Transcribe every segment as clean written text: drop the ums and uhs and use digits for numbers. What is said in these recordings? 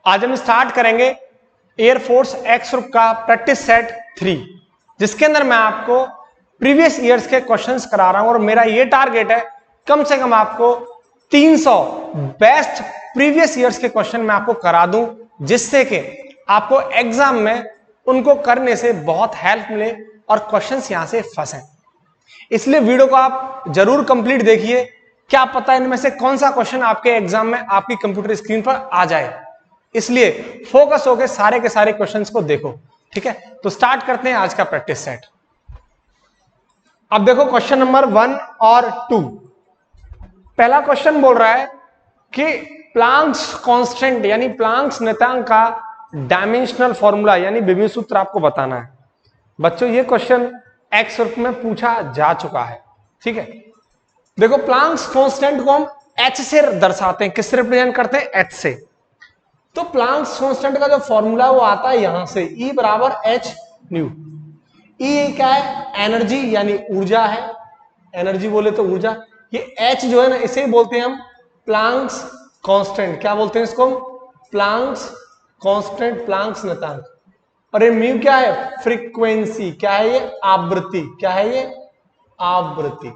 आज हम स्टार्ट करेंगे एयरफोर्स एक्स ग्रुप का प्रैक्टिस सेट 3, जिसके अंदर मैं आपको प्रीवियस ईयर्स के क्वेश्चंस करा रहा हूं और मेरा ये टारगेट है कम से कम आपको 300 बेस्ट प्रीवियस ईयर्स के क्वेश्चन मैं आपको करा दूं, जिससे कि आपको एग्जाम में उनको करने से बहुत हेल्प मिले और क्वेश्चंस यहां से फंसे। इसलिए वीडियो को आप जरूर कंप्लीट देखिए, क्या पता इनमें से कौन सा क्वेश्चन आपके एग्जाम में आपकी कंप्यूटर स्क्रीन पर आ जाए। इसलिए फोकस होकर सारे के सारे क्वेश्चंस को देखो। ठीक है, तो स्टार्ट करते हैं आज का प्रैक्टिस सेट। अब देखो क्वेश्चन नंबर 1 और 2। पहला क्वेश्चन बोल रहा है कि प्लांक्स कांस्टेंट यानी प्लांक्स नियतांक का डायमेंशनल फॉर्मूला यानी विभव सूत्र आपको बताना है। बच्चों ये क्वेश्चन एक्स ग्रुप में पूछा जा चुका है। ठीक है, देखो प्लांक्स कांस्टेंट को हम एच से दर्शाते हैं। किससे रिप्रेजेंट करते हैं? एच से। तो प्लांक्स कांस्टेंट का जो फॉर्मूला वो आता है यहां से, E बराबर एच न्यू। E क्या है? एनर्जी यानी ऊर्जा है। एनर्जी बोले तो ऊर्जा। ये H जो है ना, इसे बोलते हैं हम प्लांक्स कांस्टेंट। क्या बोलते हैं इसको? प्लांक्स कांस्टेंट, प्लांक्स नियतांक। और ये म्यू क्या है? फ्रीक्वेंसी। क्या है ये? आवृत्ति। क्या है ये? आवृत्ति।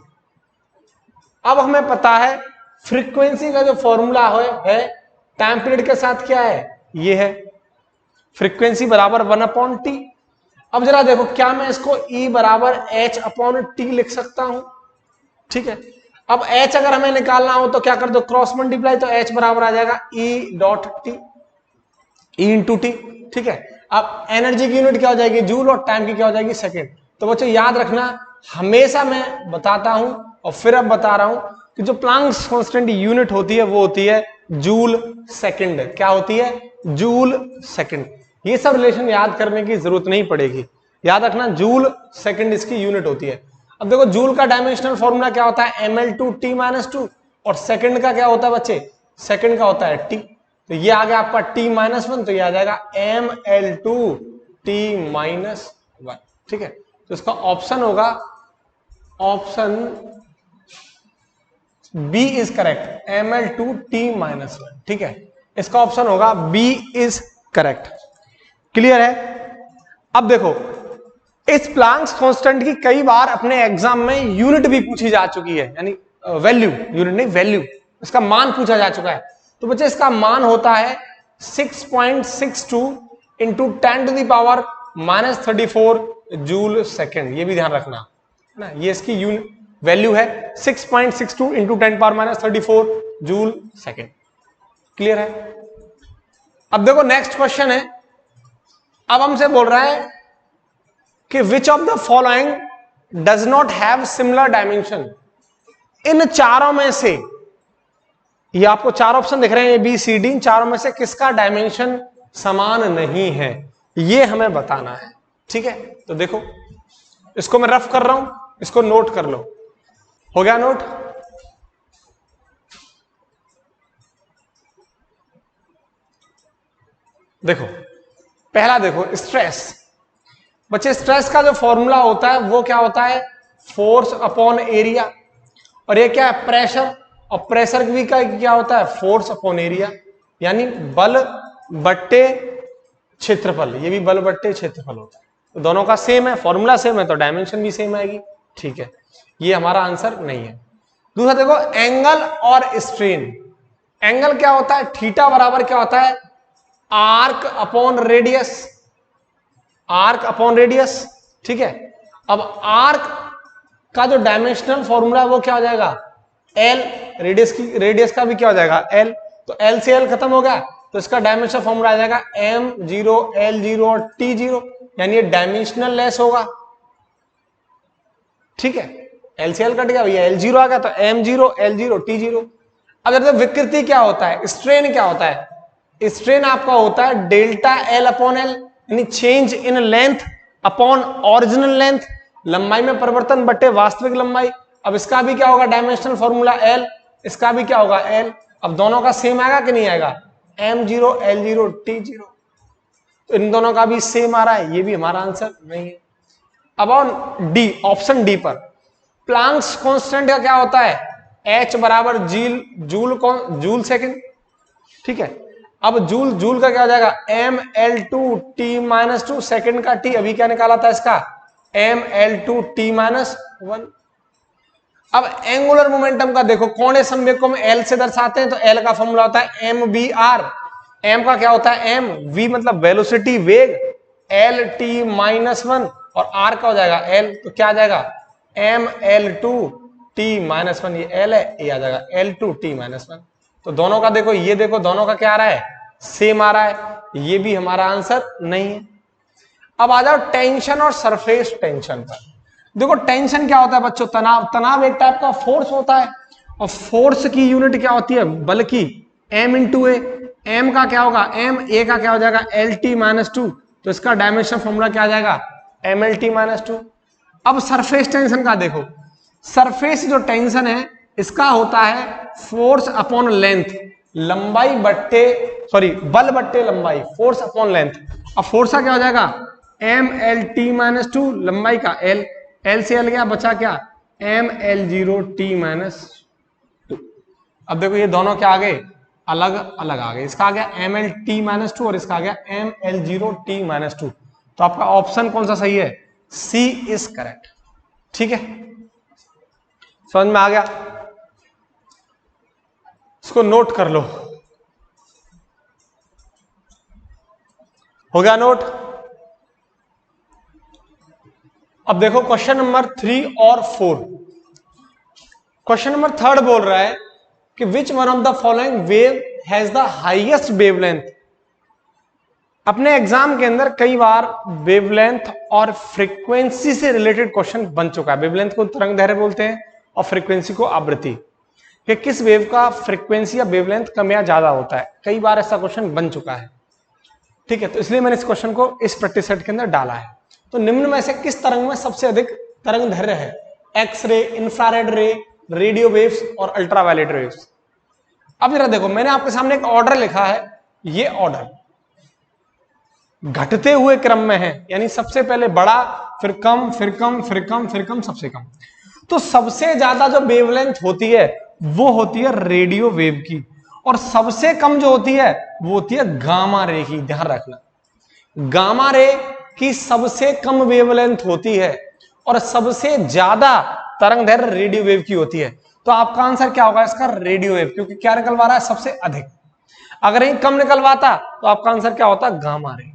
अब हमें पता है फ्रीक्वेंसी का जो फॉर्मूला है टाइम पीरियड के साथ क्या है? ये है फ्रीक्वेंसी बराबर 1/t। अब जरा देखो, क्या मैं इसको E बराबर h/t लिख सकता हूं? ठीक है, अब h अगर हमें निकालना हो तो क्या कर दो? क्रॉस मल्टीप्लाई, तो h बराबर आ जाएगा E.t, E इंटू टी। ठीक है, अब एनर्जी की यूनिट क्या हो जाएगी? जूल, और टाइम की क्या हो जाएगी? सेकेंड। तो बच्चों याद रखना, हमेशा मैं बताता हूं और फिर अब बता रहा हूं कि जो प्लांक्स कांस्टेंट यूनिट होती है वो होती है जूल सेकंड। क्या होती है? Joule second. ये सब रिलेशन याद करने की जरूरत नहीं पड़ेगी, याद रखना जूल सेकंड इसकी यूनिट होती है। अब देखो जूल का डायमेंशनल फॉर्मूला क्या होता है? ml/t-2। और सेकंड का क्या होता है बच्चे? सेकंड का होता है t। तो ये आ गया आपका t-1, तो ये आ जाएगा ml/t-1। ठीक है, तो इसका ऑप्शन होगा, option B is correct, ml/t-1। ठीक है, इसका ऑप्शन होगा बी इज करेक्ट। क्लियर है? अब देखो, इस प्लांक्स कांस्टेंट की कई बार अपने एग्जाम में यूनिट भी पूछी जा चुकी है, यानी वैल्यू, यूनिट नहीं वैल्यू, इसका मान पूछा जा चुका है। तो बच्चे इसका मान होता है 6.62 इंटू 10⁻⁻34 जूल सेकेंड। ये भी ध्यान रखना ना, ये इसकी यूनिट वैल्यू है 6.62 इंटू 10⁻34 जूल सेकेंड। क्लियर है? अब देखो नेक्स्ट क्वेश्चन है। अब हमसे बोल रहा है कि which of the following does not have similar dimension. इन चारों में से, ये आपको चार ऑप्शन दिख रहे हैं, ए बी सी डी, इन चारों में से किसका डायमेंशन समान नहीं है, ये हमें बताना है। ठीक है, तो देखो इसको मैं रफ कर रहा हूं, इसको नोट कर लो। हो गया नोट? देखो पहला देखो, स्ट्रेस। बच्चे स्ट्रेस का जो फॉर्मूला होता है वो क्या होता है? Force upon area. और ये क्या है? प्रेशर। और प्रेशर भी का क्या होता है? फोर्स अपॉन एरिया, यानी बल बट्टे क्षेत्रफल। ये भी बल बट्टे क्षेत्रफल होता है। तो दोनों का सेम है, फॉर्मूला सेम है, तो डायमेंशन भी सेम आएगी। ठीक है, ये हमारा आंसर नहीं है। दूसरा देखो, एंगल और स्ट्रेन। एंगल क्या होता है? थीटा बराबर क्या होता है? Arc upon radius. Arc upon radius. ठीक है, अब आर्क का जो डायमेंशनल फॉर्मूला है वो क्या हो जाएगा? एल। रेडियस का भी क्या हो जाएगा? एल। तो एल से एल खत्म हो गया, तो इसका डायमेंशनल फॉर्मूला आ जाएगा m0 l0 और t0, यानी ये डायमेंशनल लेस होगा। ठीक है, एल से एल कट गया, भैया l0 आ गया, तो m0 l0 t0। अब देखो विकृति क्या होता है? स्ट्रेन क्या होता है? स्ट्रेन आपका होता है डेल्टा एल अपॉन एल, यानी change in length upon original length. लंबाई में परिवर्तन बटे वास्तविक लंबाई। अब इसका भी क्या होगा? डायमेंशनल फॉर्मूला एल, इसका भी क्या होगा? एल। अब दोनों का सेम आएगा कि नहीं आएगा? m0 l0 t0। तो इन दोनों का भी सेम आ रहा है, ये भी हमारा आंसर नहीं है। अब ऑन डी, ऑप्शन डी पर, प्लांक्स कांस्टेंट का क्या होता है? h बराबर जूल सेकेंड। ठीक है, अब जूल, जूल का क्या हो जाएगा mL2t-2, सेकंड का t अभी क्या निकाला था इसका mL2t-1। अब एंगुलर मोमेंटम का देखो, कोणीय संवेग को हम L से दर्शाते हैं, तो L का फॉर्मूला होता है mvr। m का क्या होता है m, v मतलब वेलोसिटी वेग, L-t-1 और r का हो जाएगा L, तो क्या आ जाएगा mL2t-1, ये L है, ये आ जाएगा L2t-1। तो दोनों का देखो, ये देखो दोनों का क्या आ रहा है सेम आ रहा है, ये भी हमारा आंसर नहीं है। अब आ जाओ टेंशन और सरफेस टेंशन पर। देखो टेंशन क्या होता है बच्चों, तनाव। तनाव एक टाइप का फोर्स होता है, और फोर्स की यूनिट क्या होती है बल की m इंटू ए। m का क्या होगा m, a का क्या हो जाएगा L-t-2, तो इसका डायमेंशन फॉर्मूला क्या आ जाएगा mL-t-2। अब सरफेस टेंशन का देखो, सरफेस जो टेंशन है इसका होता है फोर्स अपॉन लेंथ, लंबाई बट्टे सॉरी बल बट्टे लंबाई, फोर्स अपॉन लेंथ। अब फोर्स का क्या हो जाएगा mL-t-2, लंबाई का L, L से L गया, बचा क्या mL0t-2। अब देखो ये दोनों क्या आ गए अलग अलग आ गए, इसका आ गया mL-t-2 और इसका आ गया mL0t-2। तो आपका ऑप्शन कौन सा सही है, सी इज करेक्ट। ठीक है, समझ में आ गया, इसको नोट कर लो, हो गया नोट। अब देखो क्वेश्चन नंबर 3 और 4। क्वेश्चन नंबर 3 बोल रहा है कि which one of the following wave has the highest wavelength. अपने एग्जाम के अंदर कई बार वेवलेंथ और फ्रीक्वेंसी से रिलेटेड क्वेश्चन बन चुका है। वेवलेंथ को तरंग दैर्ध्य बोलते हैं और फ्रीक्वेंसी को आवृत्ति, कि किस वेव का फ्रीक्वेंसी या वेवलेंथ कम या ज्यादा होता है, कई बार ऐसा क्वेश्चन बन चुका है। ठीक है, तो इसलिए मैंने इस क्वेश्चन को इस प्रैक्टिस सेट के अंदर डाला है। तो निम्न में से किस तरंग में सबसे अधिक तरंग दैर्ध्य है, एक्स-रे, इंफ्रारेड रे, रेडियो वेव्स और अल्ट्रावायलेट वेव्स। अब जरा देखो, मैंने आपके सामने एक ऑर्डर लिखा है, ये ऑर्डर घटते हुए क्रम में है, यानी सबसे पहले बड़ा, फिर कम, फिर कम, फिर कम, फिर कम, सबसे कम। तो सबसे ज्यादा जो वेवलेंथ होती है वो होती है रेडियो वेव की, और सबसे कम जो होती है वो होती है गामा रे की। ध्यान रखना, गामा रे की सबसे कम वेवलेंथ होती है और सबसे ज्यादा तरंग दैर्ध्य रेडियो वेव की होती है। तो आपका आंसर क्या होगा इसका, रेडियो वेव, क्योंकि क्या निकलवा रहा है सबसे अधिक। अगर ये कम निकलवाता तो आपका आंसर क्या होता, गामा रे।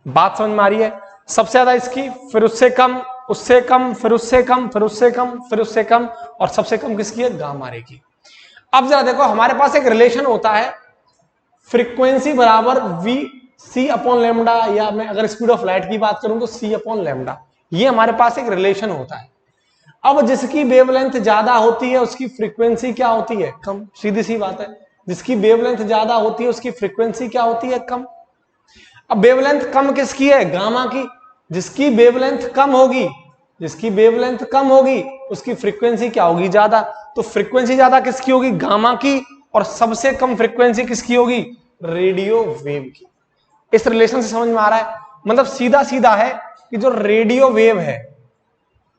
बात समझ में आ रही है, सबसे ज्यादा इसकी, फिर उससे कम, उससे कम, फिर उससे कम, फिर उससे कम, फिर उससे कम, और सबसे कम किसकी है, गामा रे की। अब जरा देखो, हमारे पास एक रिलेशन होता है फ्रीक्वेंसी बराबर वी सी अपॉन लेमडा, या मैं अगर स्पीड ऑफ लाइट की बात करूं तो सी अपॉन लेमडा, ये हमारे पास एक रिलेशन होता है। अब जिसकी वेवलेंथ ज्यादा होती है उसकी फ्रीक्वेंसी क्या होती है, कम, सीधी सी बात है। जिसकी वेवलेंथ ज्यादा होती है उसकी फ्रीक्वेंसी क्या होती है, कम। अब वेवलेंथ कम किसकी है, गामा की। जिसकी वेवलेंथ कम होगी, जिसकी वेवलेंथ कम होगी उसकी फ्रीक्वेंसी क्या होगी, ज्यादा। तो फ्रीक्वेंसी ज्यादा किसकी होगी, गामा की, और सबसे कम फ्रीक्वेंसी किसकी होगी, रेडियो वेव की। इस रिलेशन से समझ में आ रहा है, मतलब सीधा सीधा है कि जो रेडियो वेव है,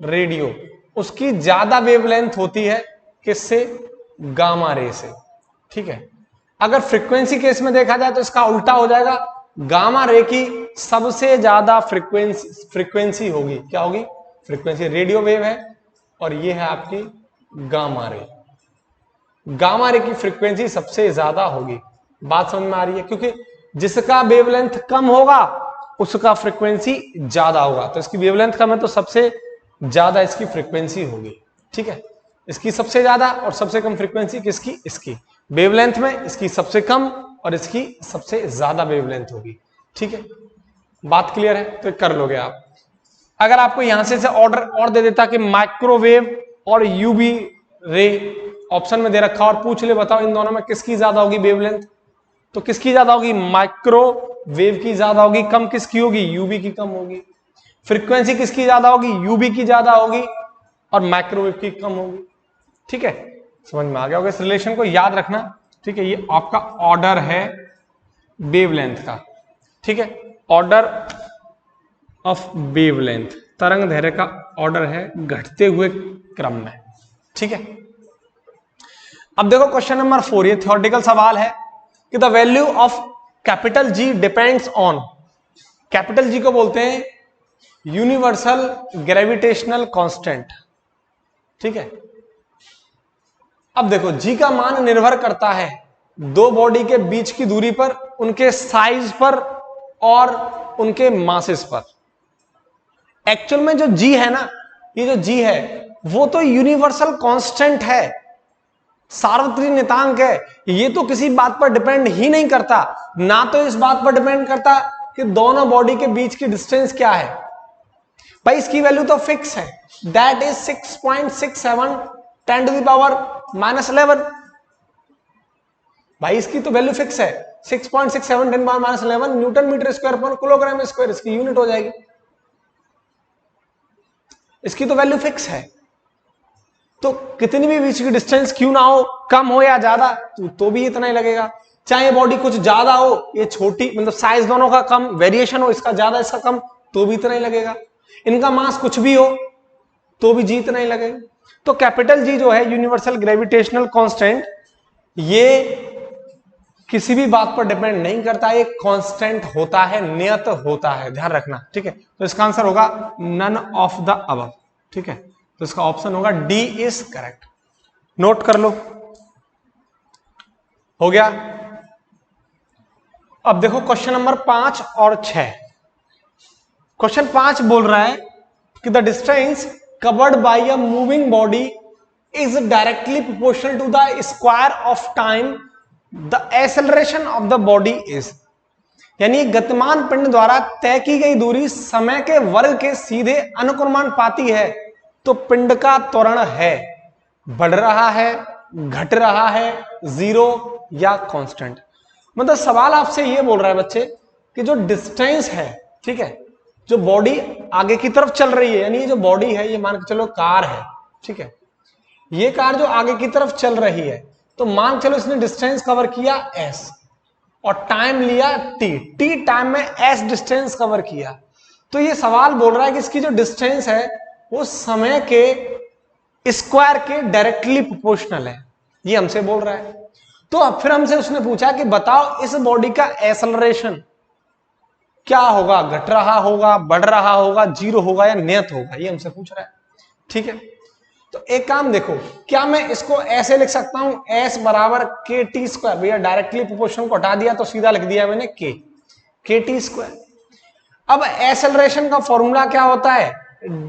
रेडियो, उसकी ज्यादा वेवलेंथ होती है किससे, गामा रे से। ठीक है, अगर फ्रीक्वेंसी केस में देखा जाए तो इसका उल्टा हो जाएगा, गामा रे की सबसे ज्यादा फ्रीक्वेंसी होगी, क्या होगी, फ्रीक्वेंसी। रेडियो वेव है और ये है आपकी गामा रे, गामा रे की फ्रीक्वेंसी सबसे ज्यादा होगी। बात समझ में आ रही है, क्योंकि जिसका वेवलेंथ कम होगा उसका फ्रीक्वेंसी ज्यादा होगा। तो इसकी वेवलेंथ कम है तो सबसे ज्यादा इसकी फ्रीक्वेंसी होगी। ठीक है, इसकी सबसे ज्यादा और सबसे कम फ्रीक्वेंसी किसकी, इसकी। वेवलेंथ में इसकी सबसे कम और इसकी सबसे ज्यादा वेवलेंथ होगी। ठीक है, बात क्लियर है, तो कर लोगे आप। अगर आपको यहां से ऑर्डर और दे देता कि माइक्रोवेव और यूवी रे ऑप्शन में दे रखा और पूछ ले बताओ इन दोनों में किसकी ज्यादा होगी वेवलेंथ, तो किसकी ज्यादा होगी, माइक्रोवेव की ज्यादा होगी, कम किसकी होगी, यूवी की कम होगी। फ्रीक्वेंसी किसकी ज्यादा होगी, यूवी की ज्यादा होगी और माइक्रोवेव की कम होगी। ठीक है, समझ में आ गया होगा, इस रिलेशन को याद रखना। ठीक है, ये आपका ऑर्डर है वेवलेंथ का। ठीक है, ऑर्डर ऑफ वेवलेंथ, तरंग दैर्ध्य का ऑर्डर है घटते हुए क्रम में। ठीक है, अब देखो क्वेश्चन नंबर 4, ये थ्योरेटिकल सवाल है। कि the value of capital G depends on, capital G को बोलते हैं यूनिवर्सल ग्रेविटेशनल कांस्टेंट। ठीक है, अब देखो जी का मान निर्भर करता है दो बॉडी के बीच की दूरी पर, उनके साइज पर और उनके मासेस पर। एक्चुअल में जो जी है ना, ये जो जी है वो तो यूनिवर्सल कांस्टेंट है, सार्वत्रिक नियतांक है। ये तो किसी बात पर डिपेंड ही नहीं करता, ना तो इस बात पर डिपेंड करता कि दोनों बॉडी के बीच की डिस्टेंस क्या है। भाई इसकी वैल्यू तो फिक्स है, that is 6.67 10 to the power -11। भाई इसकी तो वैल्यू फिक्स है 6.67 10 power -11 न्यूटन मीटर स्क्वायर पर किलोग्राम स्क्वायर, इसकी यूनिट हो जाएगी। इसकी तो वैल्यू फिक्स है, तो कितनी भी बीच की डिस्टेंस क्यों ना हो, कम हो या ज्यादा, तो भी इतना ही लगेगा। चाहे बॉडी कुछ ज्यादा हो, ये छोटी, मतलब साइज दोनों का कम, वेरिएशन हो इसका ज्यादा इसका कम, तो भी इतना ही लगेगा। इनका मास कुछ भी हो तो भी जी इतना ही लगेगा। तो कैपिटल जी जो है यूनिवर्सल ग्रेविटेशनल कांस्टेंट, ये किसी भी बात पर डिपेंड नहीं करता, ये कांस्टेंट होता है, नियत होता है, ध्यान रखना। ठीक है, तो इसका आंसर होगा नन ऑफ द अबव। ठीक है, तो इसका ऑप्शन होगा डी इज करेक्ट। नोट कर लो, हो गया। अब देखो क्वेश्चन नंबर 5 और 6। क्वेश्चन 5 बोल रहा है कि the distance covered by a moving body is directly proportional to the square of time the acceleration of the body is, यानी गतिमान पिंड द्वारा तय की गई दूरी समय के वर्ग के सीधे अनुक्रमानुपाती है, तो पिंड का त्वरण है बढ़ रहा है, घट रहा है, जीरो या कांस्टेंट। मतलब सवाल आपसे ये बोल रहा है बच्चे कि जो डिस्टेंस है, ठीक है, जो बॉडी आगे की तरफ चल रही है, यानी ये जो बॉडी है ये मान के चलो कार है, ठीक है, ये कार जो आगे की तरफ चल रही है, तो मान चलो इसने डिस्टेंस कवर किया s और टाइम लिया t टाइम में s डिस्टेंस कवर किया, तो ये सवाल बोल रहा है कि इसकी जो डिस्टेंस है वो समय के स्क्वायर के डायरेक्टली प्रोपोर्शनल है, ये हमसे बोल रहा है। तो अब फिर हमसे उसने पूछा कि बताओ इस बॉडी का एक्सेलरेशन क्या होगा, घट रहा होगा, बढ़ रहा होगा, जीरो होगा या नियत होगा, ये हमसे पूछ रहा है। ठीक है, तो एक काम देखो, क्या मैं इसको ऐसे लिख सकता हूं s बराबर के टी स्क्वायर, भैया डायरेक्टली प्रोपोर्शन को हटा दिया तो सीधा लिख दिया मैंने के टी स्क्वायर। अब एक्सेलरेशन का फॉर्मूला क्या होता है,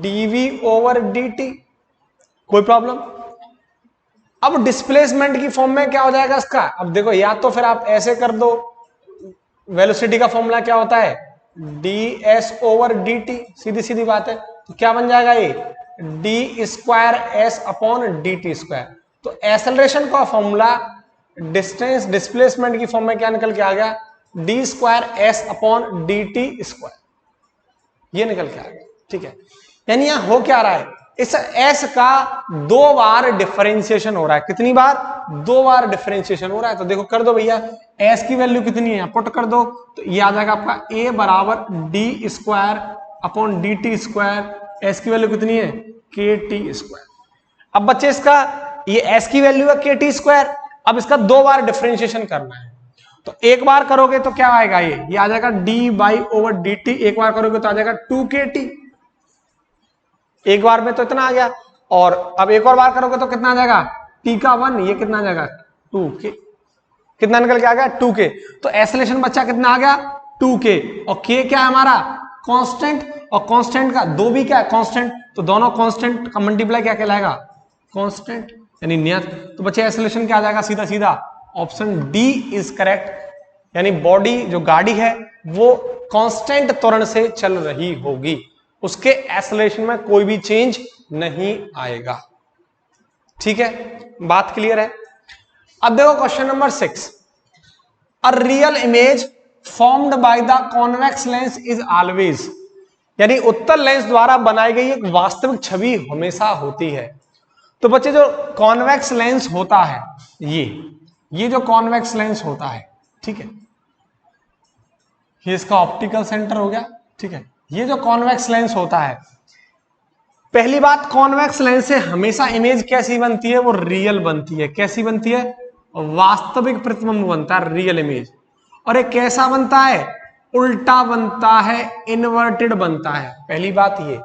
dv ओवर dt, कोई प्रॉब्लम। अब डिस्प्लेसमेंट की फॉर्म में क्या हो जाएगा इसका, अब देखो या तो फिर आप ऐसे कर दो, वेलोसिटी का फॉर्मूला क्या होता है ds ओवर dt, सीधी सीधी बात है, तो क्या बन जाएगा ये D square S upon D T square. तो एक्सेलरेशन का फॉर्मूला डिस्टेंस डिस्प्लेसमेंट की फॉर्म में क्या निकल के आ गया, D square S upon D T square, ये निकल के आ गया। ठीक है, यानी यहां हो क्या रहा है, इस एस का 2 बार डिफरेंशिएशन हो रहा है। कितनी बार, 2 बार डिफरेंशिएशन हो रहा है। तो देखो कर दो भैया, एस की वैल्यू कितनी है पुट कर दो, तो ये आ जाएगा आपका ए बराबर D square upon D T square, S की वैल्यू कितनी है के टी स्क्वायर। अब बच्चे इसका ये एस की वैल्यू है के टी स्क्वायर, अब इसका 2 बार डिफरेंशिएशन करना है, तो एक बार करोगे तो क्या आएगा, ये आ जाएगा D by over D T, एक बार करोगे तो आ जाएगा 2kt, एक बार में तो इतना आ गया, और अब एक और बार करोगे तो कितना आ जाएगा t का 1, ये कितना आ जाएगा 2k, कितना निकल के आ गया 2k। तो एक्सेलरेशन बच्चा कितना आ गया 2k, और k क्या है हमारा कांस्टेंट, और कांस्टेंट का 2 भी क्या है कांस्टेंट, तो दोनों कांस्टेंट का मल्टीप्लाई क्या कहलाएगा कांस्टेंट, यानी नियत। तो बच्चे एक्सेलरेशन क्या आ जाएगा, सीधा सीधा ऑप्शन डी इज करेक्ट, यानी बॉडी जो गाड़ी है वो कांस्टेंट त्वरण से चल रही होगी, उसके एक्सेलरेशन में कोई भी चेंज नहीं आएगा। ठीक है, बात क्लियर है। अब देखो question number 6, a real image formed by the convex lens is always, यानी उत्तल लेंस द्वारा बनाई गई एक वास्तविक छवि हमेशा होती है। तो बच्चे जो कॉन्वेक्स लेंस होता है, ये जो कॉन्वेक्स लेंस होता है, ठीक है, ये इसका ऑप्टिकल सेंटर हो गया। ठीक है, ये जो कॉन्वेक्स लेंस होता है, पहली बात कॉन्वेक्स लेंस से हमेशा इमेज कैसी बनती है, वो रियल बनती है। कैसी बनती है, वास्तविक प्रतिबिंब बनता है, रियल इमेज। और एक कैसा बनता है? उल्टा बनता है, इन्वर्टेड बनता है। पहली बात ये।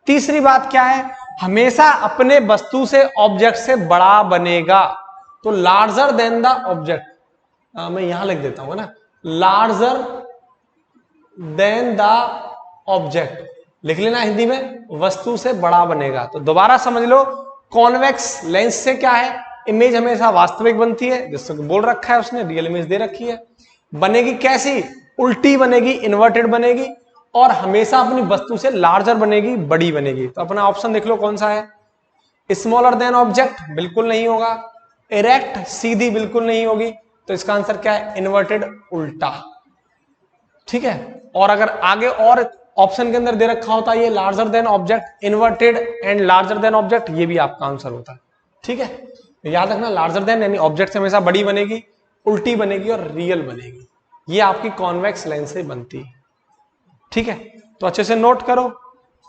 तीसरी बात क्या है? हमेशा अपने वस्तु से ऑब्जेक्ट से बड़ा बनेगा। तो लार्जर देन द ऑब्जेक्ट, मैं यहां लिख देता हूं ना, लार्जर देन द ऑब्जेक्ट लिख लेना हिंदी में, वस्तु से बड़ा बनेगा। तो दोबारा समझ लो, कॉन्वेक्स लेंस से क्या है? इमेज हमेशा वास्तविक बनती है, जिससे बोल रखा है उसने, रियल इमेज दे रखी है। बनेगी कैसी? उल्टी बनेगी, इन्वर्टेड बनेगी, और हमेशा अपनी वस्तु से लार्जर बनेगी, बड़ी बनेगी। तो अपना ऑप्शन देख लो कौन सा है। स्मॉलर देन ऑब्जेक्ट बिल्कुल नहीं होगा, इरेक्ट सीधी बिल्कुल नहीं होगी। तो इसका आंसर क्या है? इन्वर्टेड, उल्टा। ठीक है। और अगर आगे और ऑप्शन के अंदर दे रखा होता ये larger than object, inverted and larger than object, ये भी आपका आंसर होता है। ठीक है, याद रखना, लार्जर देन यानी ऑब्जेक्ट से हमेशा बड़ी बनेगी, उल्टी बनेगी और रियल बनेगी। ये आपकी कॉन्वेक्स लेंस से बनती है। ठीक है, तो अच्छे से नोट करो।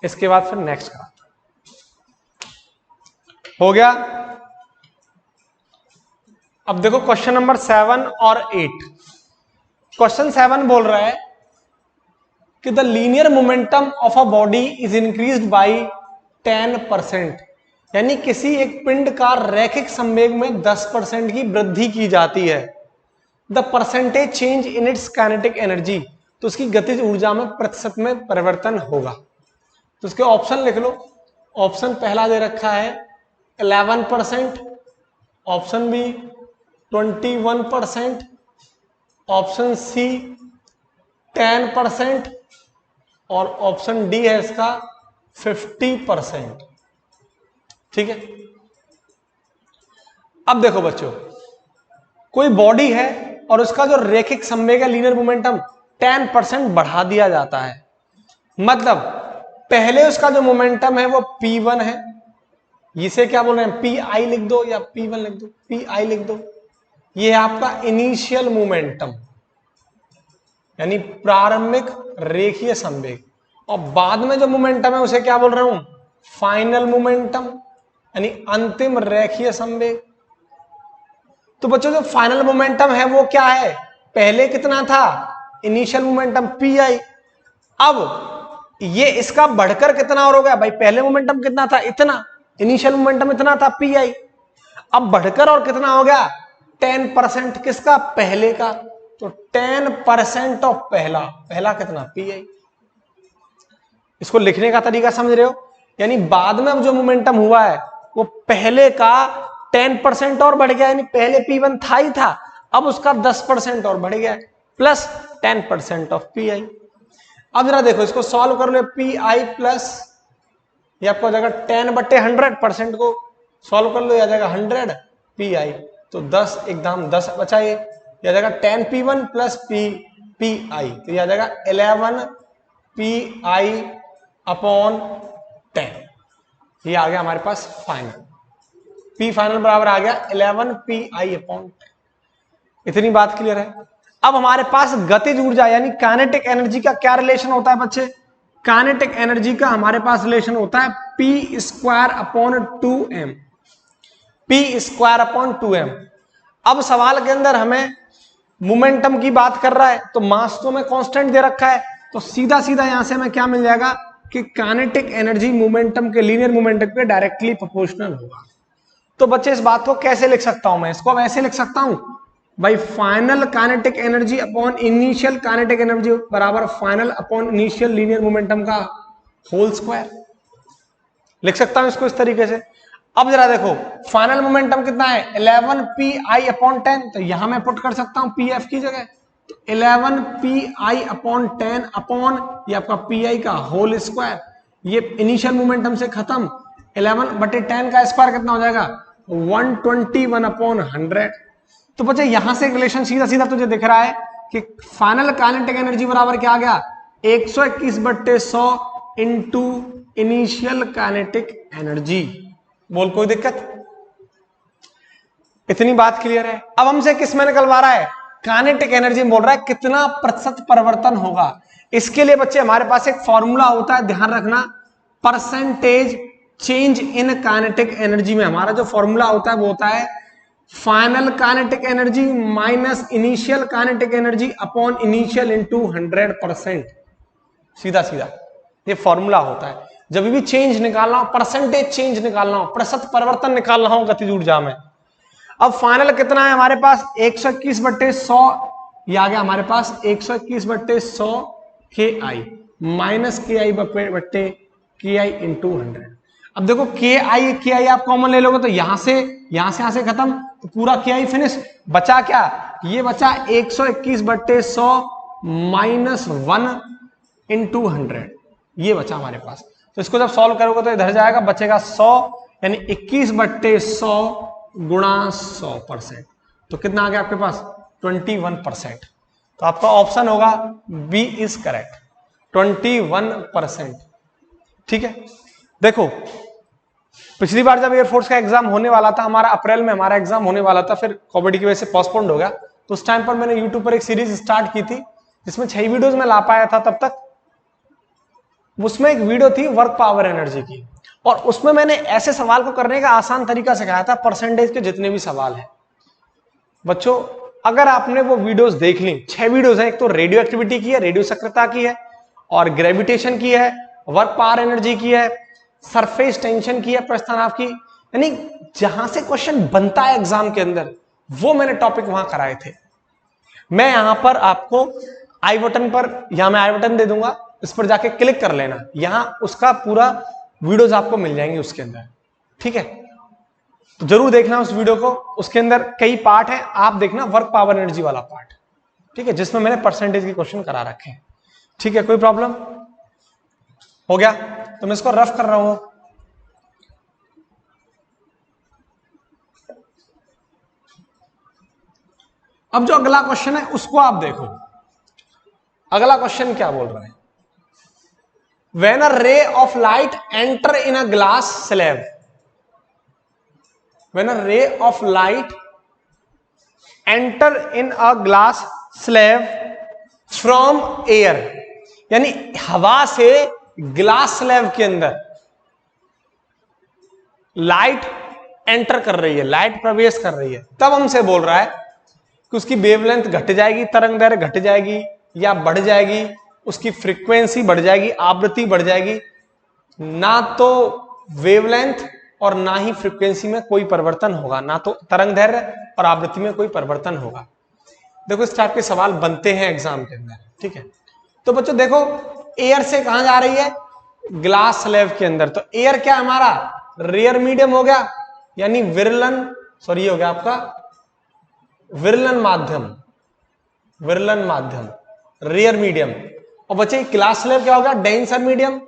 इसके बाद फिर नेक्स्ट का हो गया। अब देखो क्वेश्चन नंबर 7 और 8। क्वेश्चन 7 बोल रहा है कि the linear momentum of a body is increased by 10%, यानी किसी एक पिंड का रैखिक संवेग में 10% की वृद्धि की जाती है। The percentage change in its kinetic energy, तो उसकी गतिज ऊर्जा में प्रतिशत में परिवर्तन होगा। तो उसके ऑप्शन लिख लो। ऑप्शन पहला दे रखा है 11%, ऑप्शन बी 21%, ऑप्शन सी 10% और ऑप्शन डी है इसका 50%। ठीक है, अब देखो बच्चों, कोई बॉडी है और उसका जो रैखिक संवेग है, लीनियर मोमेंटम 10% बढ़ा दिया जाता है। मतलब पहले उसका जो मोमेंटम है वो P1 है, इसे क्या बोल रहे हैं? PI लिख दो या P1 लिख दो, PI लिख दो। ये है आपका इनिशियल मोमेंटम, यानी प्रारंभिक रेखीय संवेग। और बाद में जो मोमेंटम है उसे क्या बोल रहा हूं? फाइनल मोमेंटम, यानी अंतिम रेखीय संवेग। तो बच्चों जो फाइनल मोमेंटम है वो क्या है? पहले कितना था? Initial momentum PI। अब ये इसका बढ़कर कितना और हो गया भाई? पहले मोमेंटम कितना था? इतना। इनिशियल मोमेंटम इतना था PI, अब बढ़कर और कितना हो गया? 10%। किसका? पहले का। तो 10% ऑफ पहला, पहला कितना? PI। इसको लिखने का तरीका समझ रहे हो? यानी बाद में अब जो मोमेंटम हुआ है वो पहले का 10% और बढ़ गया, यानी पहले P1 था ही था, अब उसका 10% और बढ़ गया, प्लस 10% ऑफ PI। अब जरा देखो, इसको सॉल्व कर लो। PI प्लस ये आपको आ जाएगा 10/100%, को सॉल्व कर लो, आ जाएगा 100 PI। तो 10 एकदम 10 बचा, ये आ जाएगा 10 P1 प्लस PI, तो ये आ जाएगा 11 PI अपॉन 10। ये आ गया हमारे पास फाइनल। P फाइनल बराबर आ गया 11 PI अपॉन 10। इतनी बात क्लियर है? अब हमारे पास गतिज ऊर्जा यानी काइनेटिक एनर्जी का क्या रिलेशन होता है बच्चे? काइनेटिक एनर्जी का हमारे पास रिलेशन होता है P² upon 2m, P² upon 2m। अब सवाल के अंदर हमें मोमेंटम की बात कर रहा है, तो मास तो में कांस्टेंट दे रखा है, तो सीधा सीधा यहां से हमें क्या मिल जाएगा कि काइनेटिक एनर्जी मोमेंटम के लीनियर मोमेंटम पे डायरेक्टली प्रोपोर्शनल होगा। तो बच्चे इस बात को कैसे लिख सकता हूं मैं? इसको अब ऐसे लिख सकता हूं भाई, final kinetic energy upon initial kinetic energy बराबर final upon initial linear momentum का होल स्क्वायर। लिख सकता हूं इसको इस तरीके से। अब जरा देखो, फाइनल मोमेंटम कितना है? 11 PI अपॉन 10, तो यहां मैं पुट कर सकता हूं PF की जगह, तो 11 PI अपॉन 10 अपॉन ये आपका PI का होल स्क्वायर। ये इनिशियल मोमेंटम से खत्म, 11/10 का स्क्वायर कितना हो जाएगा? 121 अपॉन 100। तो बच्चे यहां से एक रिलेशन सीधा सीधा तुझे दिख रहा है कि फाइनल काइनेटिक एनर्जी बराबर क्या आ गया? 121/100 इंटू इनिशियल काइनेटिक एनर्जी। बोल कोई दिक्कत? इतनी बात क्लियर है? अब हमसे किस में निकलवा रहा है? काइनेटिक एनर्जी बोल रहा है कितना प्रतिशत परिवर्तन होगा। इसके लिए बच्चे हमारे पास एक फॉर्मूला होता है, ध्यान रखना, percentage change in kinetic energy में हमारा जो फॉर्मूला होता है वो होता है final kinetic energy minus initial kinetic energy upon initial into 100%। सीधा सीधा ये फॉर्मूला होता है जब भी चेंज निकालना हो, परसेंटेज चेंज निकालना हो, प्रतिशत परिवर्तन निकालना हो गतिज ऊर्जा में। अब फाइनल कितना है हमारे पास 121/100, ये आ गया हमारे पास 121/100 KI माइनस KI इंटू 100। अब देखो KI आप कॉमन ले लोगे तो यहां से खत्म, तो पूरा KI फिनिश। बचा क्या, ये बचा 121/100 माइनस 1 इंटू 100, ये बचा हमारे पास। तो इसको जब सॉल्व करोगे तो इधर जाएगा, बचेगा 100, यानी 21/100 गुणा 100%। तो कितना आ गया आपके पास 21%। तो आपका ऑप्शन होगा बी इज करेक्ट, 21%। ठीक है, देखो पिछली बार जब एयरफोर्स का एग्जाम होने वाला था, हमारा अप्रैल में हमारा एग्जाम होने वाला था, फिर कोविड की वजह से पोस्टपोन्ड हो गया। तो उस टाइम पर मैंने यूट्यूब पर एक सीरीज स्टार्ट की थी जिसमें 6 वीडियोस में ला पाया था तब तक। उसमें एक वीडियो थी वर्क पावर एनर्जी की, और उसमें मैंने ऐसे सवाल को करने का आसान तरीका सिखाया था, परसेंटेज के जितने भी सवाल हैं। बच्चों अगर आपने वो वीडियोस देख ली, 6 वीडियोस हैं, एक तो रेडियो एक्टिविटी की है, रेडियो सक्रियता की है, और ग्रेविटेशन की है, वर्क पावर एनर्जी की है, सरफेस टेंशन की है, प्रस्थानाव की, यानी जहां से क्वेश्चन बनता है एग्जाम के अंदर, वो मैंने टॉपिक वहां कराए थे। मैं यहां पर आपको आई बटन पर, यहां मैं आई बटन दे दूंगा, इस पर जाके क्लिक कर लेना, यहां उसका पूरा वीडियोस आपको मिल जाएंगे उसके अंदर। ठीक है, तो जरूर देखना उस वीडियो को, उसके अंदर कई पार्ट है, आप देखना वर्क पावर एनर्जी वाला पार्ट। ठीक है, जिसमें मैंने परसेंटेज के क्वेश्चन करा रखे हैं। ठीक है, कोई प्रॉब्लम हो गया तो मैं इसको रफ कर रहा हूं। अब जो अगला क्वेश्चन है उसको आप देखो। अगला क्वेश्चन क्या बोल रहा है, when a ray of light enter in a glass slab, when a ray of light enter in a glass slab from air, यानी हवा से ग्लास स्लैब के अंदर लाइट एंटर कर रही है, लाइट प्रवेश कर रही है, तब हमसे बोल रहा है कि उसकी वेवलेंथ घट जाएगी, तरंग दैर्घ्य घट जाएगी या बढ़ जाएगी, उसकी फ्रीक्वेंसी बढ़ जाएगी, आवृत्ति बढ़ जाएगी। ना तो वेवलेंथ और ना ही फ्रीक्वेंसी में कोई परिवर्तन होगा, ना तो तरंग दैर्घ्य और आवृत्ति में कोई परिवर्तन होगा। देखो इस टाइप के सवाल बनते हैं एग्जाम के अंदर। ठीक है, तो बच्चों देखो एयर से कहां जा रही है, ग्लास स्लैब के अंदर। तो एयर क्या हमारा रेयर मीडियम हो गया, यानी विरलन, सॉरी हो गया आपका विरलन माध्यम, विरलन माध्यम, रेयर मीडियम। और बच्चे ग्लास स्लैब क्या होगा, डेंसर मीडियम,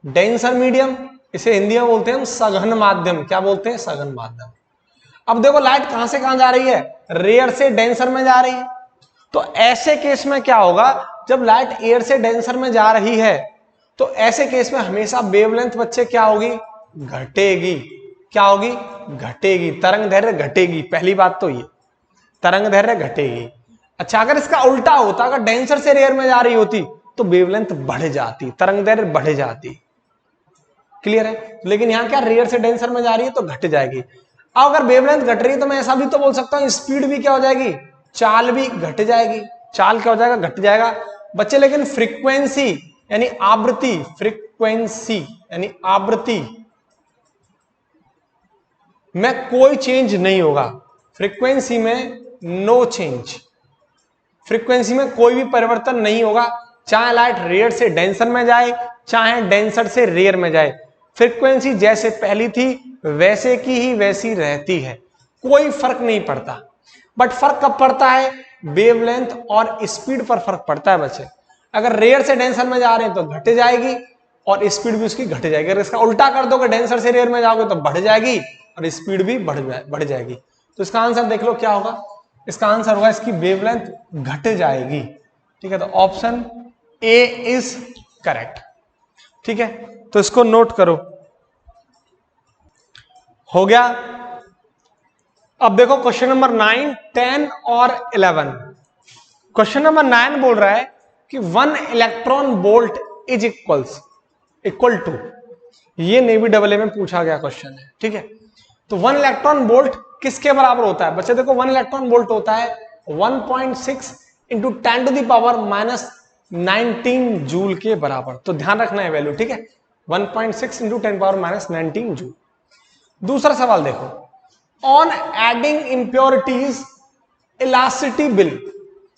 डेंसर मीडियम, इसे हिंदी में बोलते हैं हम सघन माध्यम। क्या बोलते हैं, सघन माध्यम। अब देखो लाइट कहां से कहां जा रही है, रेयर से डेंसर में जा रही है। तो ऐसे केस में क्या होगा, जब लाइट एयर से डेंसर में जा रही है तो ऐसे केस में हमेशा वेवलेंथ बच्चे क्या होगी, घटेगी। क्या होगी, घटेगी, तरंग दैर्घ्य घटेगी। पहली बात तो ये तरंग दैर्घ्य घटेगी। अच्छा अगर इसका उल्टा होता, अगर डेंसर से रेयर में जा रही होती तो वेवलेंथ बढ़ जाती, तरंग दैर्घ्य बढ़ जाती। क्लियर है, लेकिन यहां क्या रेयर से डेंसर में जा रही है तो घट जाएगी। अब अगर वेवलेंथ घट रही है तो मैं ऐसा भी तो बोल सकता हूं स्पीड भी क्या हो जाएगी, चाल भी घट जाएगी। चाल क्या हो जाएगा, घट जाएगा बच्चे। लेकिन फ्रीक्वेंसी यानी आवृत्ति, फ्रीक्वेंसी यानी आवृत्ति में कोई चेंज नहीं होगा। फ्रीक्वेंसी में नो चेंज, फ्रीक्वेंसी में कोई भी परिवर्तन नहीं होगा, चाहे लाइट रेयर से डेंसर में जाए चाहे डेंसर से रेयर में जाए। फ्रीक्वेंसी जैसे पहली थी वैसे की ही वैसी रहती है, कोई फर्क नहीं पड़ता। बट फर्क कब पड़ता है, वेवलेंथ और स्पीड पर फर्क पड़ता है बच्चे। अगर रेयर से डेंसर में जा रहे हैं तो घट जाएगी और स्पीड भी उसकी घट जाएगी। अगर इसका उल्टा कर दोगे, डेंसर से रेयर में जाओगे तो बढ़ जाएगी और स्पीड भी बढ़ जाएगी। तो इसका आंसर देख लो क्या होगा, इसका आंसर होगा इसकी वेवलेंथ घट जाएगी। ठीक है, तो ऑप्शन ए इज करेक्ट। ठीक है, तो इसको नोट करो, हो गया। अब देखो क्वेश्चन नंबर 9, 10 और 11। क्वेश्चन नंबर 9 बोल रहा है कि 1 electron volt is equal to, ये नेवी डबल ए में पूछा गया क्वेश्चन है। ठीक है, तो 1 इलेक्ट्रॉन वोल्ट किसके बराबर होता है बच्चे? देखो 1 इलेक्ट्रॉन वोल्ट होता है 1.6 into 10 to the power minus 19 joule के बराबर। तो ध्यान रखना है वैल्यू, ठीक है, 1.6 इंटू 10 पावर माइनस 19 जूल। दूसरा सवाल देखो, on adding impurities elasticity bill,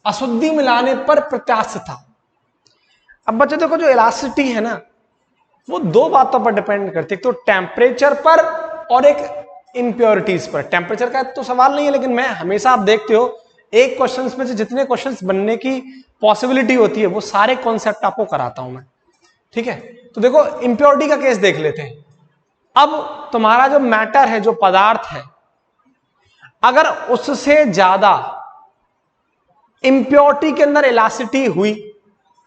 अशुद्धि मिलाने पर प्रत्यास्थ था। अब बच्चों देखो जो इलास्टिसिटी है ना वो दो बातों पर डिपेंड करती है, एक तो टेम्परेचर पर और एक इंप्योरिटीज पर। टेम्परेचर का तो सवाल नहीं है, लेकिन मैं हमेशा, आप देखते हो एक क्वेश्चंस में से जितने क्वेश्चंस बनने की पॉसिबिलिटी होती है वो सारे कॉन्सेप्ट आपको कराता हूं मैं, ठीक है। तो देखो इंप्योरिटी का केस देख लेते हैं। अब तुम्हारा जो मैटर है, जो पदार्थ है, अगर उससे ज्यादा इंप्योरिटी के अंदर इलास्टिसिटी हुई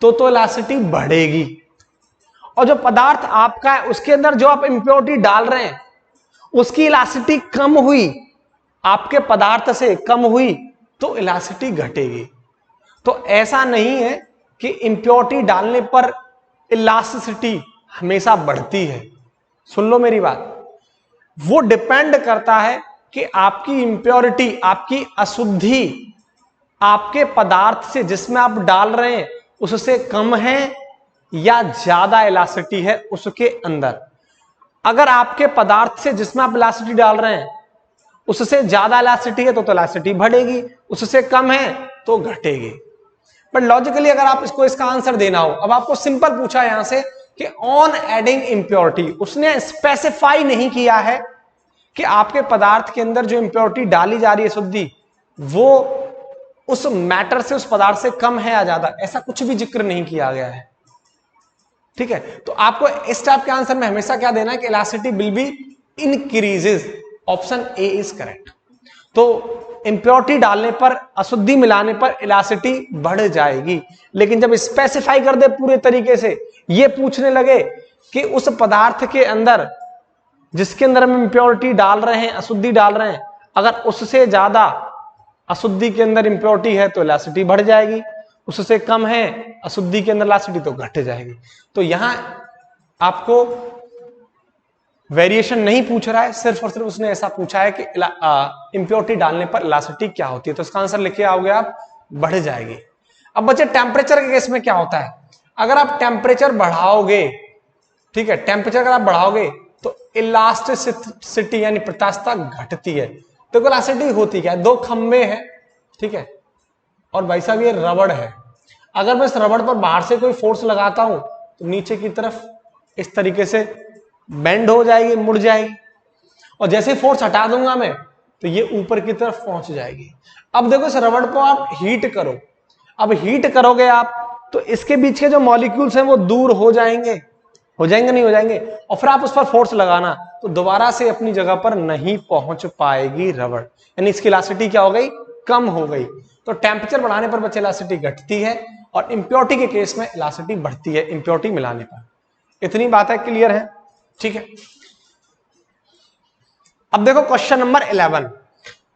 तो इलास्टिसिटी बढ़ेगी, और जो पदार्थ आपका है उसके अंदर जो आप इंप्योरिटी डाल रहे हैं उसकी इलास्टिसिटी कम हुई, आपके पदार्थ से कम हुई, तो इलास्टिसिटी घटेगी। तो ऐसा नहीं है कि इंप्योरिटी डालने पर इलास्टिसिटी हमेशा बढ़ती है। सुन लो मेरी बात, वो डिपेंड करता है कि आपकी इंप्योरिटी, आपकी अशुद्धि आपके पदार्थ से जिसमें आप डाल रहे हैं उससे कम है या ज्यादा इलास्टिसिटी है उसके अंदर। अगर आपके पदार्थ से जिसमें आप इलास्टिसिटी डाल रहे हैं उससे ज्यादा इलास्टिसिटी है तो इलास्टिसिटी बढ़ेगी, उससे कम है तो घटेगी। बट लॉजिकली अगर आप इसका आंसर देना हो, अब आपको सिंपल पूछा यहां से कि ऑन एडिंग इंप्योरिटी, उसने स्पेसिफाई नहीं किया है कि आपके पदार्थ के अंदर जो इंप्योरिटी डाली जा रही है शुद्धि वो उस मैटर से, उस पदार्थ से कम है या ज्यादा, ऐसा कुछ भी जिक्र नहीं किया गया है, ठीक है। तो आपको इस टाइप के आंसर में हमेशा क्या देना है कि elasticity will be increases, option A is correct. तो इंप्योरिटी डालने पर, अशुद्धि मिलाने पर इलास्टिसिटी बढ़ जाएगी, लेकिन जब स्पेसिफाई कर दे पूरे तरीके से, ये पूछने लगे कि उस पदार्थ के अंदर जिसके अंदर हम इंप्योरिटी डाल रहे हैं, अशुद्धि डाल रहे हैं, अगर उससे ज्यादा अशुद्धि के अंदर इंप्योरिटी है तो इलास्टिसिटी बढ़ जाएगी, उससे कम है अशुद्धि के अंदर इलास्टिसिटी तो घट जाएगी। तो यहां आपको वेरिएशन नहीं पूछ रहा है, सिर्फ और सिर्फ उसने ऐसा पूछा है कि इंप्योरिटी डालने पर इलास्टिसिटी क्या होती है। तो इसका आंसर लिखे आओगे आप, बढ़ जाएगी। अब बच्चे टेम्परेचर के केस में क्या होता है, अगर आप टेम्परेचर बढ़ाओगे, ठीक है, टेम्परेचर अगर आप बढ़ाओगे तो इलास्टिसिटी यानी प्रत्यास्थता घटती है। तो इलास्टिसिटी होती क्या है, दो खंबे हैं, ठीक है, और भाई साहब ये रबड़ है। अगर मैं इस रबड़ पर बाहर से कोई फोर्स लगाता हूं तो नीचे की तरफ इस तरीके से बेंड हो जाएगी, मुड़ जाएगी, और जैसे फोर्स हटा दूंगा मैं तो ये ऊपर की तरफ पहुंच जाएगी। अब देखो इस रबड़ को आप हीट करो, अब हीट करोगे आप तो इसके बीच के जो मॉलिक्यूल्स हैं वो दूर हो जाएंगे, नहीं हो जाएंगे, और फिर आप उस पर फोर्स लगाना तो दोबारा से अपनी जगह पर नहीं पहुंच पाएगी रबड़, यानी इसकी इलास्टिसिटी क्या हो गई, कम हो गई। तो टेम्परेचर बढ़ाने पर बच्चे इलास्टिसिटी घटती है और इंप्योरिटी के केस में इलास्टिसिटी बढ़ती है इंप्योरिटी मिलाने पर। इतनी बात है, क्लियर है, ठीक है। अब देखो क्वेश्चन नंबर 11।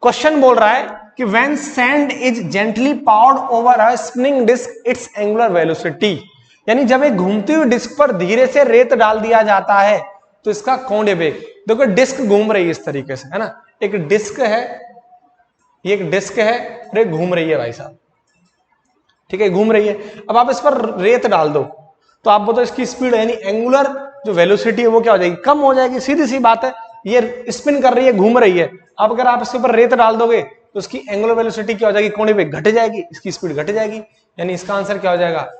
क्वेश्चन बोल रहा है कि when sand is gently poured over a spinning disc its angular velocity, यानी जब एक घूमती हुई डिस्क पर धीरे से रेत डाल दिया जाता है तो इसका कोणीय वेग, देखो डिस्क घूम रही है इस तरीके से, है ना, एक डिस्क है, ये एक डिस्क है और एक घूम रही है भाई साहब, ठीक है, घूम रही है। अब आप इस पर रेत डाल दो तो आप बताओ इसकी स्पीड यानी एंगुलर जो वेलोसिटी है वो क्या हो जाएगी, कम हो जाएगी, सीधी सी बात है। ये स्पिन कर रही है, घूम रही है, अब अगर आप इसके ऊपर रेत डाल दोगे तो उसकी एंगुलर वेलोसिटी क्या हो जाएगी, कोणीय वेग घट जाएगी, इसकी स्पीड घट जाएगी, यानी इसका आंसर क्या हो जाएगा,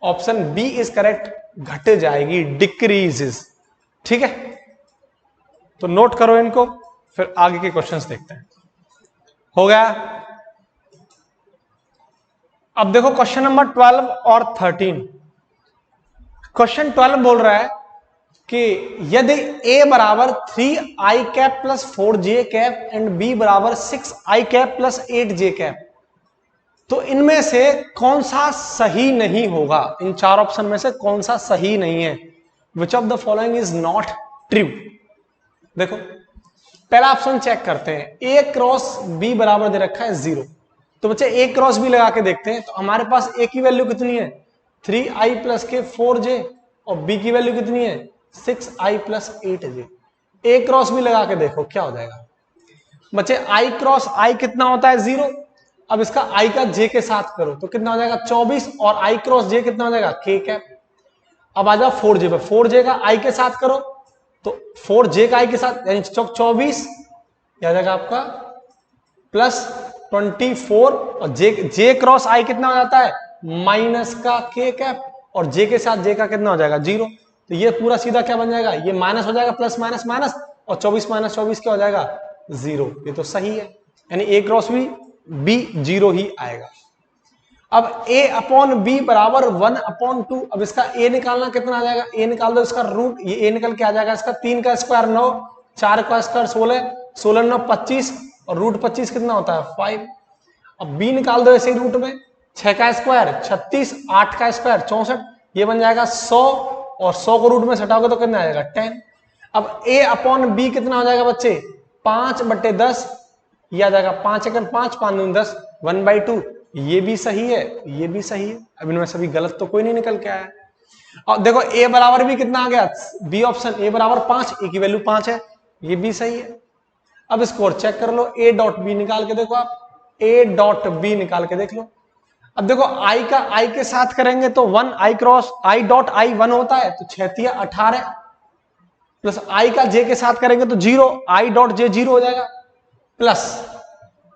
ऑप्शन बी इज करेक्ट, घट जाएगी, डिक्रीजेस, ठीक है। तो नोट करो इनको, फिर आगे के क्वेश्चंस देखते हैं। हो गया। अब देखो क्वेश्चन नंबर 12 और 13। क्वेश्चन 12 बोल रहा है कि यदि a बराबर 3i cap plus 4j cap and b बराबर 6i cap plus 8j cap, तो इनमें से कौन सा सही नहीं होगा, इन चार ऑप्शन में से कौन सा सही नहीं है, विच of the following is not true. देखो पहला ऑप्शन चेक करते हैं, a क्रॉस b बराबर दे रखा है 0, तो बच्चे a क्रॉस b लगा के देखते हैं, तो हमारे पास a की वैल्यू कितनी है 3i प्लस के 4j और b की वैल्यू कितनी है 6i plus 8j। a cross b लगा के देखो क्या हो जाएगा, बच्चे आई क्रॉस आई कितना होता है 0। अब इसका आई का जे के साथ करो तो कितना हो जाएगा 24 और आई क्रॉस जे कितना हो जाएगा के कैप। अब आ जाओ 4J पे, 4J का आई के साथ करो तो 4J का आई के साथ यानी 24 आ जाएगा आपका प्लस 24 और जे क्रॉस आई कितना हो जाता है माइनस का के कैप और जे के साथ जे का कितना हो जाएगा 0। तो ये पूरा सीधा क्या बन जाएगा, ये माइनस हो जाएगा प्लस माइनस माइनस और 24 माइनस 24 क्या हो जाएगा 0। ये तो सही है, यानी ए क्रॉस बी 0 ही आएगा। अब a अपॉन बी बराबर 1/2। अब इसका a निकालना कितना आ जाएगा, a निकाल दो इसका रूट, ये a निकल के आ जाएगा इसका 3 का स्क्वायर 9, 4 का स्क्वायर 16, 16 9 25 और रूट 25 कितना होता है 5। अब b निकाल दो ऐसे ही रूट में, 6 का स्क्वायर 36, 8 का स्क्वायर 64, ये बन जाएगा 100 और 100 को रूट में सटाओगे तो कितना आ जाएगा 10। अब a अपॉन बी कितना हो जाएगा बच्चे 5/10, ये आ जाएगा 5 एकड़ 5 5 दूनी 10 1/2। ये भी सही है, ये भी सही है। अब इनमें सभी गलत तो कोई नहीं निकल के आया। और देखो a बराबर भी कितना आ गया, बी ऑप्शन a बराबर 5, a की वैल्यू 5 है, ये भी सही है। अब स्कोर चेक कर लो, a डॉट बी निकाल के देखो आप, a डॉट बी निकाल के देख लो। अब देखो i का i के साथ करेंगे तो 1 i cross i dot i 1 होता है तो 6 18 प्लस i का j के साथ करेंगे तो 0 i डॉट j 0 हो जाएगा प्लस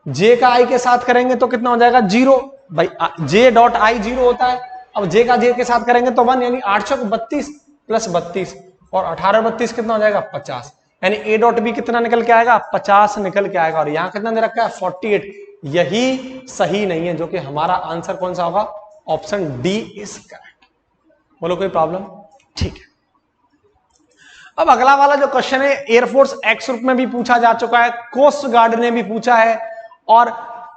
j का i के साथ करेंगे तो कितना हो जाएगा 0 भाई j डॉट i 0 होता है। अब j का j के साथ करेंगे तो 1 यानी 8 32 प्लस 32 और 18 32 कितना हो जाएगा 50, यानी a डॉट b कितना निकल के आएगा 50 निकल के आएगा। और यहां कितना दे रखा है 48, यही सही नहीं है, जो कि हमारा आंसर कौन सा होगा ऑप्शन डी इज करेक्ट। बोलो कोई प्रॉब्लम, ठीक है। अब अगला वाला जो क्वेश्चन है एयरफोर्स एक्स ग्रुप में भी पूछा जा चुका है, कोस्ट गार्ड ने भी पूछा है और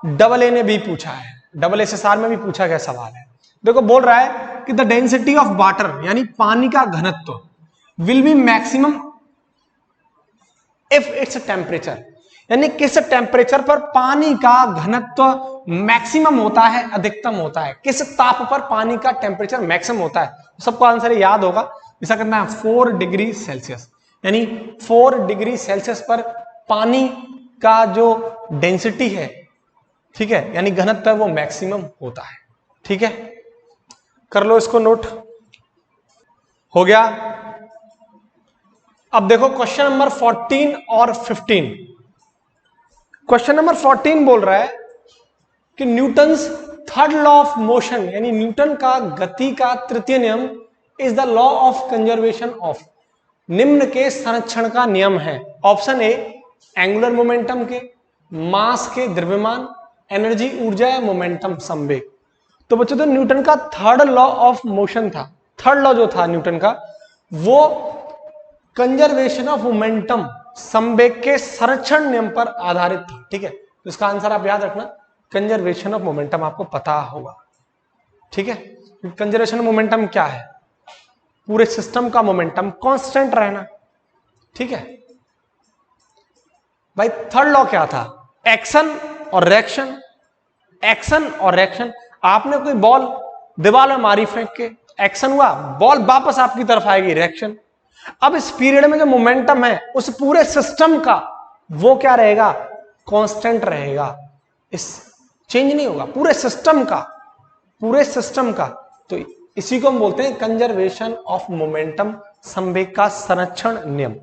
डबल ए ने भी पूछा है, डबल SSR में भी पूछा गया सवाल है। देखो बोल रहा है कि द डेंसिटी ऑफ वाटर यानी पानी का घनत्व will be maximum if its temperature, यानी किस टेम्परेचर पर पानी का घनत्व मैक्सिमम होता है, अधिकतम होता है, किस ताप पर पानी का टेम्परेचर मैक्सिमम होता है। सबको आंसर याद होगा, ऐसा करना है 4 डिग्री सेल्सियस, यानी 4 डिग्री सेल्सियस पर पानी का जो डेंसिटी है, ठीक है, यानी घनत्व वो मैक्सिमम होता है। ठीक है, कर लो इसको नोट, हो गया। अब देखो क्वेश्चन नंबर 14 और 15। क्वेश्चन नंबर 14 बोल रहा है कि Newton's third law of motion, यानी न्यूटन का गति का तृतीय नियम is the law of conservation of, निम्न के संरक्षण का नियम है। ऑप्शन ए एंगुलर मोमेंटम के, मास के द्रव्यमान, एनर्जी ऊर्जा या मोमेंटम संवेग। तो बच्चों तो न्यूटन का थर्ड लॉ ऑफ मोशन था, थर्ड लॉ जो था न्यूटन का वो कंजर्वेशन ऑफ मोमेंटम संवेग के संरक्षण नियम पर आधारित था। ठीक है, तो इसका आंसर आप याद रखना, कंजर्वेशन ऑफ मोमेंटम आपको पता होगा। ठीक है, कंजर्वेशन ऑफ मोमेंटम क्या है, पूरे सिस्टम का मोमेंटम कांस्टेंट रहना। ठीक है भाई, थर्ड लॉ क्या था, एक्शन और रिएक्शन, एक्शन और रिएक्शन। आपने कोई बॉल दीवार में मारी फेंक के, एक्शन हुआ, बॉल वापस आपकी तरफ आएगी, रिएक्शन। अब इस पीरियड में जो मोमेंटम है उस पूरे सिस्टम का वो क्या रहेगा, कांस्टेंट रहेगा, इस चेंज नहीं होगा, पूरे सिस्टम का, पूरे सिस्टम का। तो इसी को हम बोलते हैं कंजर्वेशन ऑफ मोमेंटम, संवेग का संरक्षण नियम।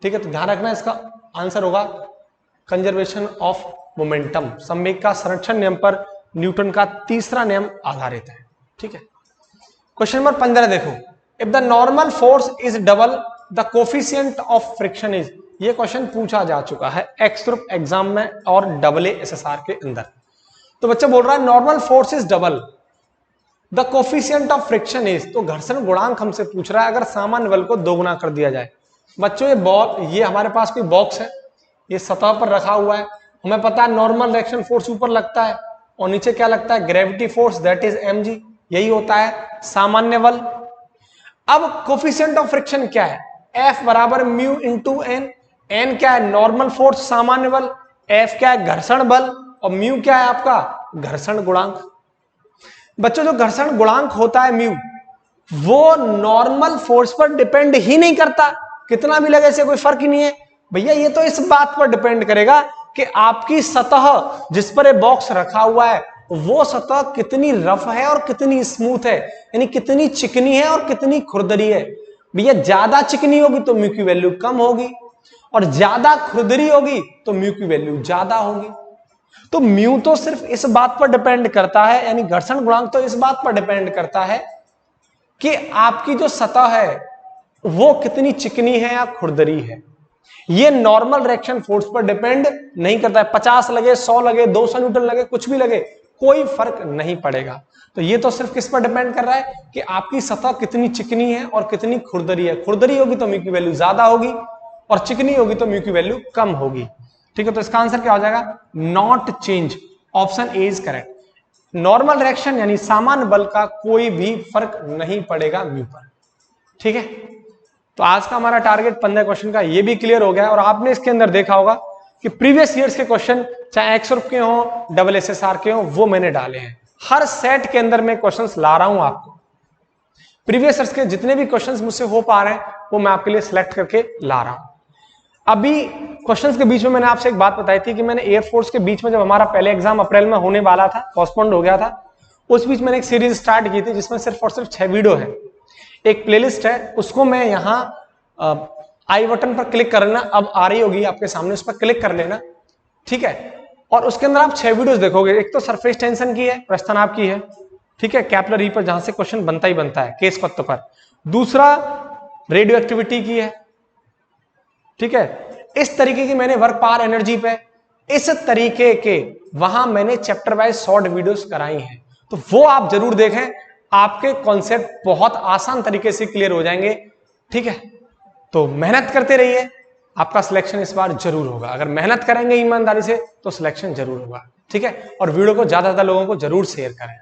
ठीक है, तो ध्यान रखना इसका आंसर होगा कंजर्वेशन ऑफ मोमेंटम, संवेग का संरक्षण नियम पर न्यूटन का तीसरा नियम आधारित है। ठीक है, क्वेश्चन नंबर 15 देखो, if the normal force is double the coefficient of friction is. ये क्वेश्चन पूछा जा चुका है एक्स ग्रुप एग्जाम में और डबल SSR के अंदर। तो बच्चा बोल रहा है normal force is double the coefficient of friction is, तो घर्षण गुणांक हमसे पूछ रहा है अगर सामान्य बल को दोगुना कर दिया जाए। बच्चों ये बॉल, ये हमारे पास कोई बॉक्स है, ये सतह पर रखा हुआ है, हमें पता है नॉर्मल रिएक्शन फोर्स ऊपर लगता है और नीचे क्या लगता है, gravity force, that is mg, यही होता है सामान्य बल। अब कोफिशिएंट ऑफ फ्रिक्शन क्या है, F बराबर म्यू इंटू एन, एन क्या है नॉर्मल फोर्स सामान्य बल, F क्या है घर्षण बल और म्यू क्या है आपका घर्षण गुणांक। बच्चों जो घर्षण गुणांक होता है म्यू, वो नॉर्मल फोर्स पर डिपेंड ही नहीं करता, कितना भी लगे से कोई फर्क ही नहीं है भैया। ये तो इस बात पर डिपेंड करेगा कि आपकी सतह जिस पर ये बॉक्स रखा हुआ है वो सतह कितनी रफ है और कितनी स्मूथ है, यानी कितनी चिकनी है और कितनी खुरदरी है। भैया ज्यादा चिकनी होगी तो म्यू की वैल्यू कम होगी और ज्यादा खुरदरी होगी तो म्यू की वैल्यू ज्यादा होगी। तो म्यू तो सिर्फ इस बात पर डिपेंड करता है, यानी घर्षण गुणांक तो इस बात पर डिपेंड करता है कि आपकी जो सतह है वो कितनी चिकनी है या खुरदरी है। ये नॉर्मल रिएक्शन फोर्स पर डिपेंड नहीं करता है। 50 लगे, 100 लगे, 200 न्यूटन लगे, कुछ भी लगे, कोई फर्क नहीं पड़ेगा। तो ये तो सिर्फ किस पर डिपेंड कर रहा है कि आपकी सतह कितनी चिकनी है और कितनी खुरदरी है। खुरदरी होगी तो म्यू की वैल्यू ज्यादा होगी और चिकनी होगी तो म्यू की वैल्यू कम होगी। ठीक है, तो इसका आंसर क्या हो जाएगा? Not change. Option A is correct. Normal reaction यानी सामान्य बल का कोई भी फर्क नहीं पड़ेगा म्यू पर। ठीक है, तो आज का हमारा टारगेट 15 क्वेश्चन का ये भी क्लियर हो गया। और आपने इसके अंदर देखा होगा कि प्रीवियस ईयर्स के क्वेश्चन चाहे एक्सरूप के हो, डबल SSR के हो, वो मैंने डाले हैं। हर सेट के अंदर मैं क्वेश्चंस ला रहा हूं आपको। प्रीवियस ईयर्स के जितने भी क्वेश्चंस मुझसे हो पा रहे हैं वो मैं आपके लिए सिलेक्ट करके ला रहा हूं। अभी क्वेश्चंस के बीच में मैंने आपसे एक बात बताई थी कि मैंने एयरफोर्स के बीच में जब हमारा पहले एग्जाम अप्रैल में होने वाला था, पोस्टपोन्ड हो गया था, उस बीच मैंने एक सीरीज स्टार्ट की थी जिसमें सिर्फ और सिर्फ 6 वीडियो है। एक प्लेलिस्ट है, उसको मैं यहाँ आई बटन पर क्लिक कर लेना, अब आ रही होगी आपके सामने, उस पर क्लिक कर लेना। ठीक है, और उसके अंदर आप 6 वीडियोस देखोगे। एक तो सरफेस टेंशन की है, प्रस्थानाप की है, ठीक है, कैपलर ई पर जहां से क्वेश्चन बनता ही बनता है, केस पत्तों पर। दूसरा रेडियो एक्टिविटी की है। ठीक है, इस तरीके की मैंने वर्क पावर एनर्जी पे, इस तरीके के वहां मैंने चैप्टर वाइज शॉर्ट वीडियोस कराई हैं, तो वो आप जरूर देखें। आपके कॉन्सेप्ट बहुत आसान तरीके से क्लियर हो जाएंगे। ठीक है, तो मेहनत करते रहिए, आपका सिलेक्शन इस बार जरूर होगा। अगर मेहनत करेंगे ईमानदारी से तो सिलेक्शन जरूर होगा। ठीक है, और वीडियो को ज्यादा से ज्यादा लोगों को जरूर शेयर करें।